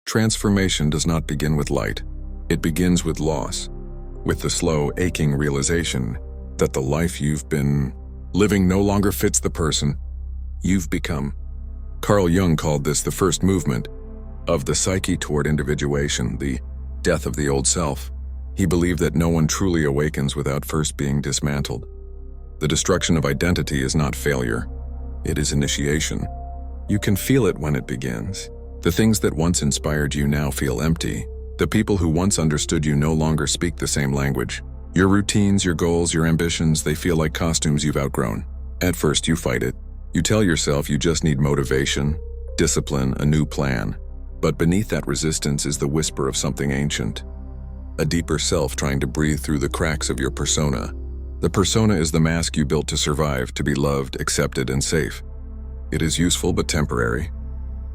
Transformation does not begin with light. It begins with loss, with the slow, aching realization that the life you've been living no longer fits the person you've become. Carl Jung called this the first movement of the psyche toward individuation, the death of the old self. He believed that no one truly awakens without first being dismantled. The destruction of identity is not failure. It is initiation. You can feel it when it begins. The things that once inspired you now feel empty. The people who once understood you no longer speak the same language. Your routines, your goals, your ambitions, they feel like costumes you've outgrown. At first, you fight it. You tell yourself you just need motivation, discipline, a new plan. But beneath that resistance is the whisper of something ancient. A deeper self trying to breathe through the cracks of your persona. The persona is the mask you built to survive, to be loved, accepted, and safe. It is useful but temporary.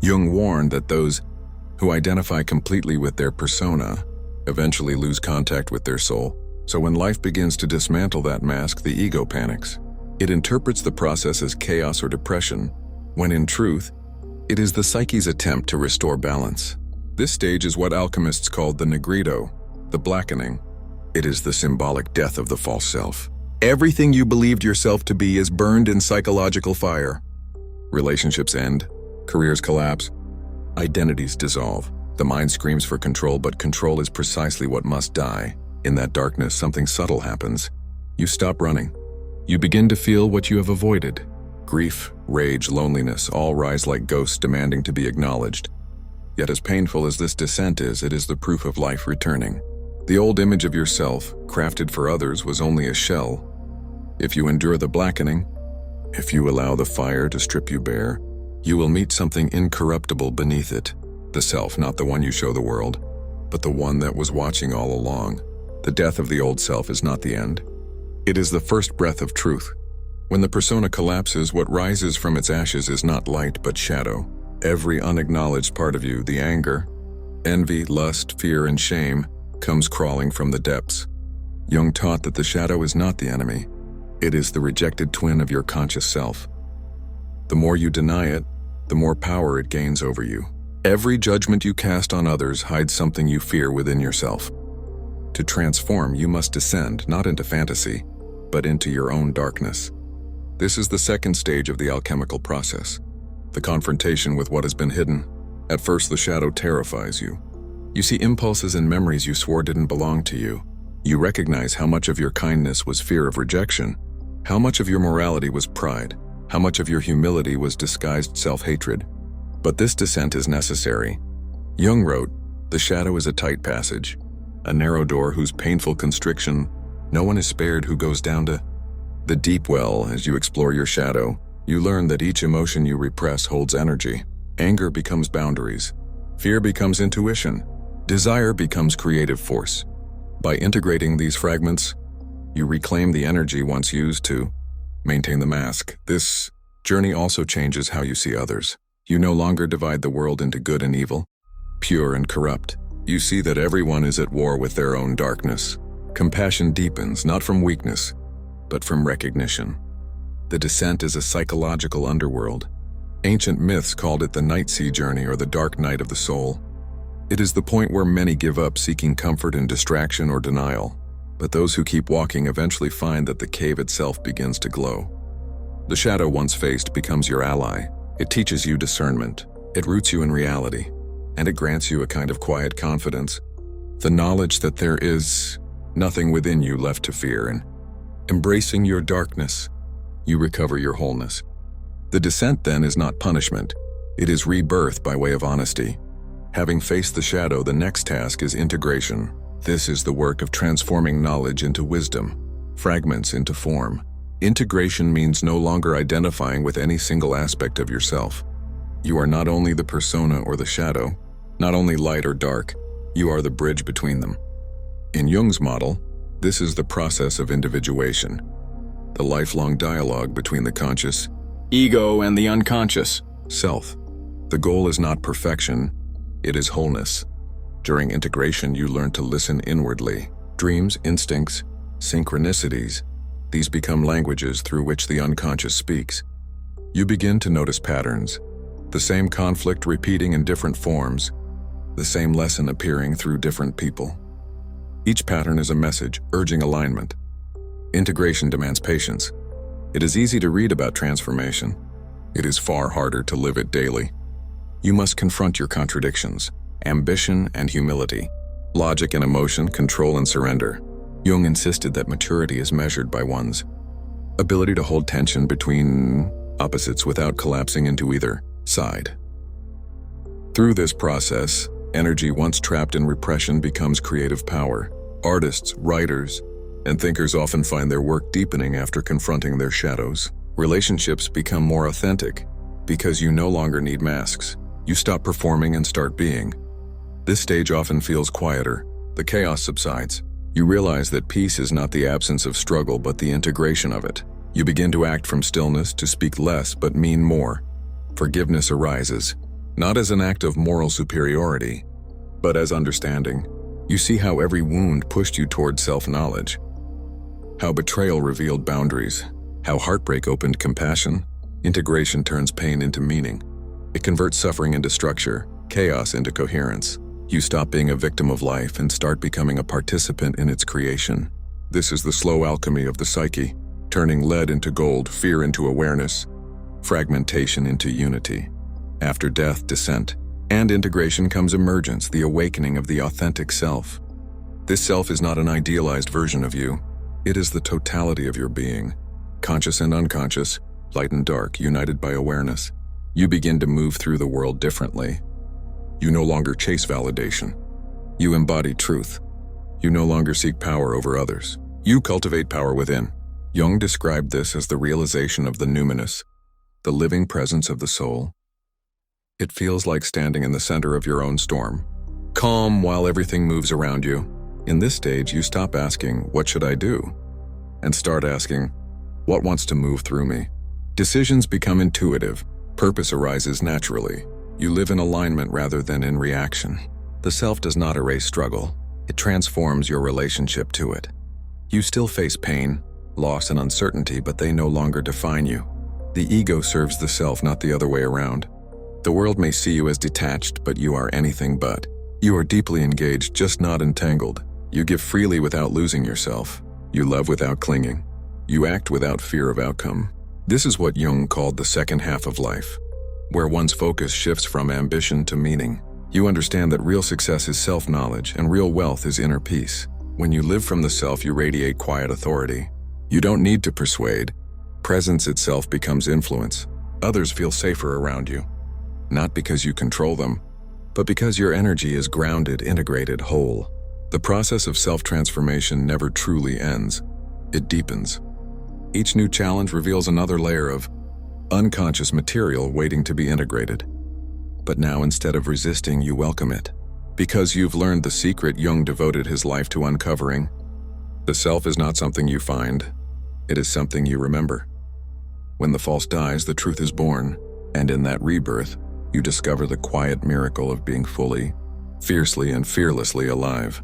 Jung warned that those who identify completely with their persona eventually lose contact with their soul. So when life begins to dismantle that mask, the ego panics. It interprets the process as chaos or depression, when in truth, it is the psyche's attempt to restore balance. This stage is what alchemists called the negrito, the blackening. It is the symbolic death of the false self. Everything you believed yourself to be is burned in psychological fire. Relationships end, careers collapse, identities dissolve. The mind screams for control, but control is precisely what must die. In that darkness, something subtle happens. You stop running. You begin to feel what you have avoided. Grief, rage, loneliness all rise like ghosts demanding to be acknowledged. Yet as painful as this descent is, it is the proof of life returning. The old image of yourself, crafted for others, was only a shell. If you endure the blackening, if you allow the fire to strip you bare, you will meet something incorruptible beneath it. The self, not the one you show the world, but the one that was watching all along. The death of the old self is not the end. It is the first breath of truth. When the persona collapses, what rises from its ashes is not light but shadow. Every unacknowledged part of you, the anger, envy, lust, fear, and shame, comes crawling from the depths. Jung taught that the shadow is not the enemy. It is the rejected twin of your conscious self. The more you deny it, the more power it gains over you. Every judgment you cast on others hides something you fear within yourself. To transform, you must descend, not into fantasy, but into your own darkness. This is the second stage of the alchemical process, the confrontation with what has been hidden. At first, the shadow terrifies you. You see impulses and memories you swore didn't belong to you. You recognize how much of your kindness was fear of rejection, how much of your morality was pride, how much of your humility was disguised self-hatred. But this descent is necessary. Jung wrote, "The shadow is a tight passage, a narrow door whose painful constriction no one is spared who goes down to the deep well." As you explore your shadow, you learn that each emotion you repress holds energy. Anger becomes boundaries. Fear becomes intuition. Desire becomes creative force. By integrating these fragments, you reclaim the energy once used to maintain the mask. This journey also changes how you see others. You no longer divide the world into good and evil, pure and corrupt. You see that everyone is at war with their own darkness. Compassion deepens, not from weakness, but from recognition. The descent is a psychological underworld. Ancient myths called it the night sea journey or the dark night of the soul. It is the point where many give up seeking comfort in distraction or denial, but those who keep walking eventually find that the cave itself begins to glow. The shadow once faced becomes your ally. It teaches you discernment. It roots you in reality, and it grants you a kind of quiet confidence. The knowledge that there is nothing within you left to fear, and embracing your darkness, you recover your wholeness. The descent then is not punishment. It is rebirth by way of honesty. Having faced the shadow, the next task is integration. This is the work of transforming knowledge into wisdom, fragments into form. Integration means no longer identifying with any single aspect of yourself. You are not only the persona or the shadow, not only light or dark, you are the bridge between them. In Jung's model, this is the process of individuation, the lifelong dialogue between the conscious ego and the unconscious self. The goal is not perfection, it is wholeness. During integration, you learn to listen inwardly. Dreams, instincts, synchronicities, these become languages through which the unconscious speaks. You begin to notice patterns, the same conflict repeating in different forms. the same lesson appearing through different people. Each pattern is a message urging alignment. Integration demands patience. It is easy to read about transformation. It is far harder to live it daily. You must confront your contradictions, ambition and humility, logic and emotion, control and surrender. Jung insisted that maturity is measured by one's ability to hold tension between opposites without collapsing into either side. Through this process, energy once trapped in repression becomes creative power. Artists, writers, and thinkers often find their work deepening after confronting their shadows. Relationships become more authentic because you no longer need masks. You stop performing and start being. This stage often feels quieter. The chaos subsides. You realize that peace is not the absence of struggle but the integration of it. You begin to act from stillness, to speak less but mean more. Forgiveness arises, not as an act of moral superiority, but as understanding. You see how every wound pushed you toward self-knowledge, how betrayal revealed boundaries, how heartbreak opened compassion. Integration turns pain into meaning. It converts suffering into structure, chaos into coherence. You stop being a victim of life and start becoming a participant in its creation. This is the slow alchemy of the psyche, turning lead into gold, fear into awareness, fragmentation into unity. After death, descent, and integration comes emergence, the awakening of the authentic self. This self is not an idealized version of you. It is the totality of your being, conscious and unconscious, light and dark, united by awareness. You begin to move through the world differently. You no longer chase validation. You embody truth. You no longer seek power over others. You cultivate power within. Jung described this as the realization of the numinous, the living presence of the soul. It feels like standing in the center of your own storm, calm while everything moves around you. In this stage, you stop asking, "What should I do?" and start asking, "What wants to move through me?" Decisions become intuitive. Purpose arises naturally. You live in alignment rather than in reaction. The self does not erase struggle. It transforms your relationship to it. You still face pain, loss, and uncertainty, but they no longer define you. The ego serves the self, not the other way around. The world may see you as detached, but you are anything but. You are deeply engaged, just not entangled. You give freely without losing yourself. You love without clinging. You act without fear of outcome. This is what Jung called the second half of life, where one's focus shifts from ambition to meaning. You understand that real success is self-knowledge and real wealth is inner peace. When you live from the self, you radiate quiet authority. You don't need to persuade. Presence itself becomes influence. Others feel safer around you, not because you control them, but because your energy is grounded, integrated, whole. The process of self-transformation never truly ends. It deepens. Each new challenge reveals another layer of unconscious material waiting to be integrated. But now, instead of resisting, you welcome it. Because you've learned the secret Jung devoted his life to uncovering. The self is not something you find. It is something you remember. When the false dies, the truth is born, and in that rebirth, you discover the quiet miracle of being fully, fiercely, and fearlessly alive.